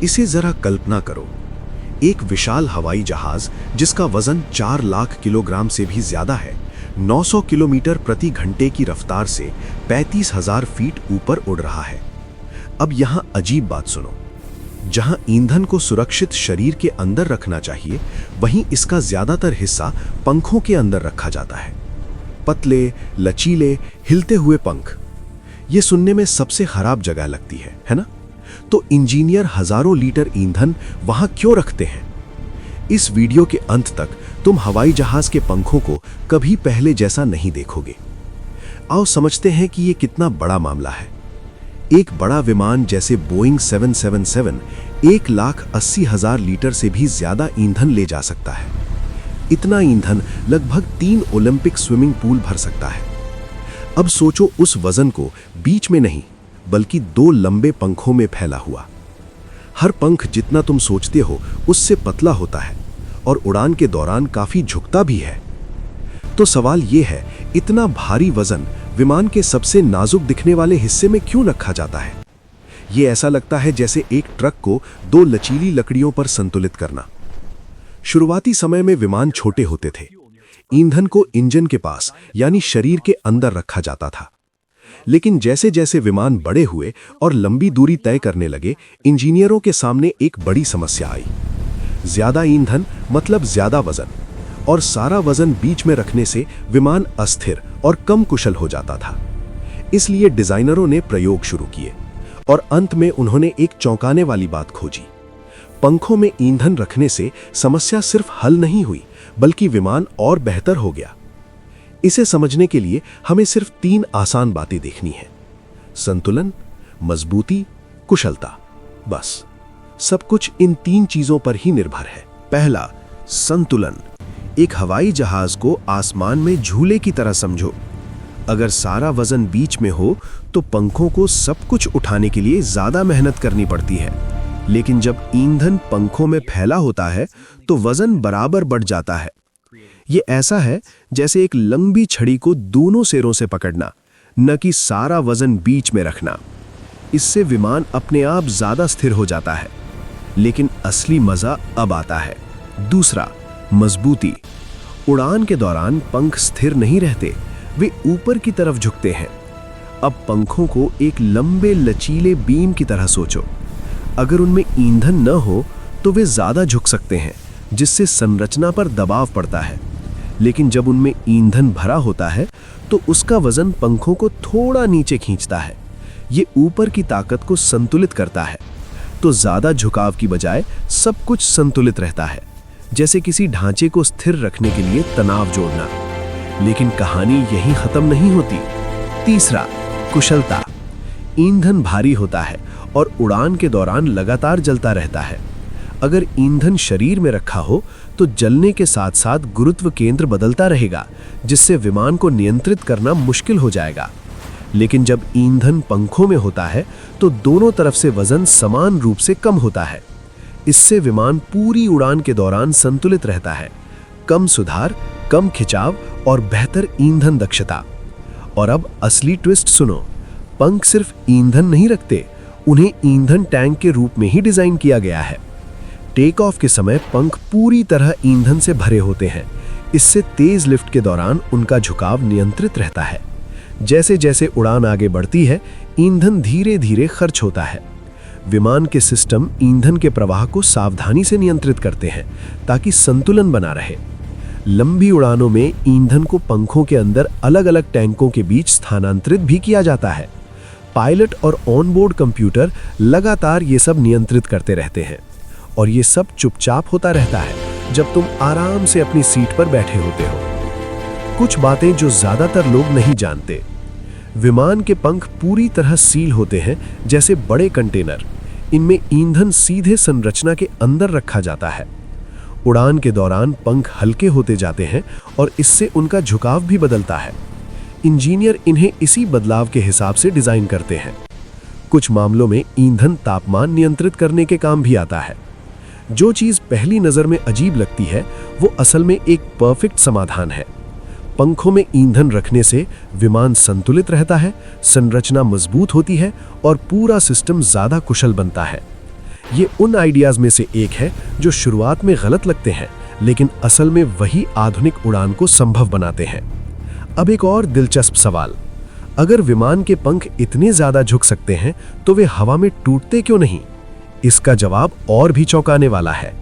इसे जरा कल्पना करो, एक विशाल हवाई जहाज जिसका वजन 4 लाख किलोग्राम से भी ज्यादा है, 900 किलोमीटर प्रति घंटे की रफ्तार से 35,000 फीट ऊपर उड़ रहा है। अब यहां अजीब बात सुनो, जहां ईंधन को सुरक्षित शरीर के अंदर रखना चाहिए, वहीं इसका ज्यादातर हिस्सा पंखों के अंदर रखा जाता है। पतले, लचीले, हिलते हुए पंख, ये सुनने में सबसे खराब जगह लगती है ना? तो इंजीनियर हजारों लीटर ईंधन वहां क्यों रखते हैं? इस वीडियो के अंत तक तुम हवाई जहाज के पंखों को कभी पहले जैसा नहीं देखोगे। आओ समझते हैं कि ये कितना बड़ा मामला है। एक बड़ा विमान जैसे बोइंग 777 1,80,000 लीटर से भी ज्यादा ईंधन ले जा सकता है। इतना ईंधन लगभग 3 ओलंपिक स्विमिंग पूल भर सकता है। अब सोचो उस वजन को बीच में नहीं, बल्कि 2 लंबे पंखों में फैला हुआ। हर पंख जितना तुम सोचते हो उससे पतला होता है और उड़ान के दौरान काफी झुकता भी है। तो सवाल यह है, इतना भारी वजन विमान के सबसे नाजुक दिखने वाले हिस्से में क्यों रखा जाता है? ये ऐसा लगता है जैसे एक ट्रक को 2 लचीली लकड़ियों पर संतुलित करना। शुरुआती समय में विमान छोटे होते थे। ईंधन को इंजन के पास यानी शरीर के अंदर रखा जाता था। लेकिन जैसे जैसे विमान बड़े हुए और लंबी दूरी तय करने लगे, इंजीनियरों के सामने एक बड़ी समस्या आई। ज्यादा ईंधन मतलब ज्यादा वजन, और सारा वजन बीच में रखने से विमान अस्थिर और कम कुशल हो जाता था। इसलिए डिजाइनरों ने प्रयोग शुरू किए और अंत में उन्होंने एक चौंकाने वाली बात खोजी। पंखों में ईंधन रखने से समस्या सिर्फ हल नहीं हुई, बल्कि विमान और बेहतर हो गया। इसे समझने के लिए हमें सिर्फ 3 आसान बातें देखनी है: संतुलन, मजबूती, कुशलता। बस सब कुछ इन 3 चीजों पर ही निर्भर है। पहला, संतुलन। एक हवाई जहाज को आसमान में झूले की तरह समझो। अगर सारा वजन बीच में हो तो पंखों को सब कुछ उठाने के लिए ज्यादा मेहनत करनी पड़ती है। लेकिन जब ईंधन पंखों में फैला होता है तो वजन बराबर बढ़ जाता है। ये ऐसा है जैसे एक लंबी छड़ी को दोनों सिरों से पकड़ना, न कि सारा वजन बीच में रखना। इससे विमान अपने आप ज्यादा स्थिर हो जाता है। लेकिन असली मजा अब आता है। दूसरा, मजबूती। उड़ान के दौरान पंख स्थिर नहीं रहते, वे ऊपर की तरफ झुकते हैं। अब पंखों को एक लंबे लचीले बीम की तरह सोचो। अगर उनमें ईंधन न हो तो वे ज्यादा झुक सकते हैं, जिससे संरचना पर दबाव पड़ता है। लेकिन जब उनमें ईंधन भरा होता है तो उसका वजन पंखों को थोड़ा नीचे खींचता है। ये ऊपर की ताकत को संतुलित करता है। तो ज्यादा झुकाव की बजाय सब कुछ संतुलित रहता है, जैसे किसी ढांचे को स्थिर रखने के लिए तनाव जोड़ना। लेकिन कहानी यहीं खत्म नहीं होती। तीसरा, कुशलता। ईंधन भारी होता है और उड़ान के दौरान लगातार जलता रहता है। अगर ईंधन शरीर में रखा हो तो जलने के साथ साथ गुरुत्व केंद्र बदलता रहेगा, जिससे विमान को नियंत्रित करना मुश्किल हो जाएगा। लेकिन जब ईंधन पंखों में होता है तो दोनों तरफ से वजन समान रूप से कम होता है। इससे विमान पूरी उड़ान के दौरान संतुलित रहता है। कम सुधार, कम खिंचाव और बेहतर ईंधन दक्षता। और अब असली ट्विस्ट सुनो, पंख सिर्फ ईंधन नहीं रखते, उन्हें ईंधन टैंक के रूप में ही डिजाइन किया गया है। टेक ऑफ के समय पंख पूरी तरह ईंधन से भरे होते हैं। इससे तेज लिफ्ट के दौरान उनका झुकाव नियंत्रित रहता है। जैसे जैसे उड़ान आगे बढ़ती है, ईंधन धीरे धीरे खर्च होता है। विमान के सिस्टम ईंधन के प्रवाह को सावधानी से नियंत्रित करते हैं ताकि संतुलन बना रहे। लंबी उड़ानों में ईंधन को पंखों के अंदर अलग अलग टैंकों के बीच स्थानांतरित भी किया जाता है। पायलट और ऑनबोर्ड कंप्यूटर लगातार ये सब नियंत्रित करते रहते हैं, और ये सब चुपचाप होता रहता है जब तुम आराम से अपनी सीट पर बैठे होते हो। कुछ बातें जो ज्यादातर लोग नहीं जानते। विमान के पंख पूरी तरह सील होते हैं, जैसे बड़े कंटेनर। इनमें ईंधन सीधे संरचना के अंदर रखा जाता है। उड़ान के दौरान पंख हल्के होते जाते हैं और इससे उनका झुकाव भी बदलता है। इंजीनियर इन्हें इसी बदलाव के हिसाब से डिजाइन करते हैं। कुछ मामलों में ईंधन तापमान नियंत्रित करने के काम भी आता है। जो चीज पहली नजर में अजीब लगती है, वो असल में एक परफेक्ट समाधान है। पंखों में ईंधन रखने से विमान संतुलित रहता है, संरचना मजबूत होती है और पूरा सिस्टम ज्यादा कुशल बनता है। ये उन आइडियाज में से एक है जो शुरुआत में गलत लगते हैं, लेकिन असल में वही आधुनिक उड़ान को संभव बनाते हैं। अब एक और दिलचस्प सवाल, अगर विमान के पंख इतने ज्यादा झुक सकते हैं तो वे हवा में टूटते क्यों नहीं? इसका जवाब और भी चौंकाने वाला है।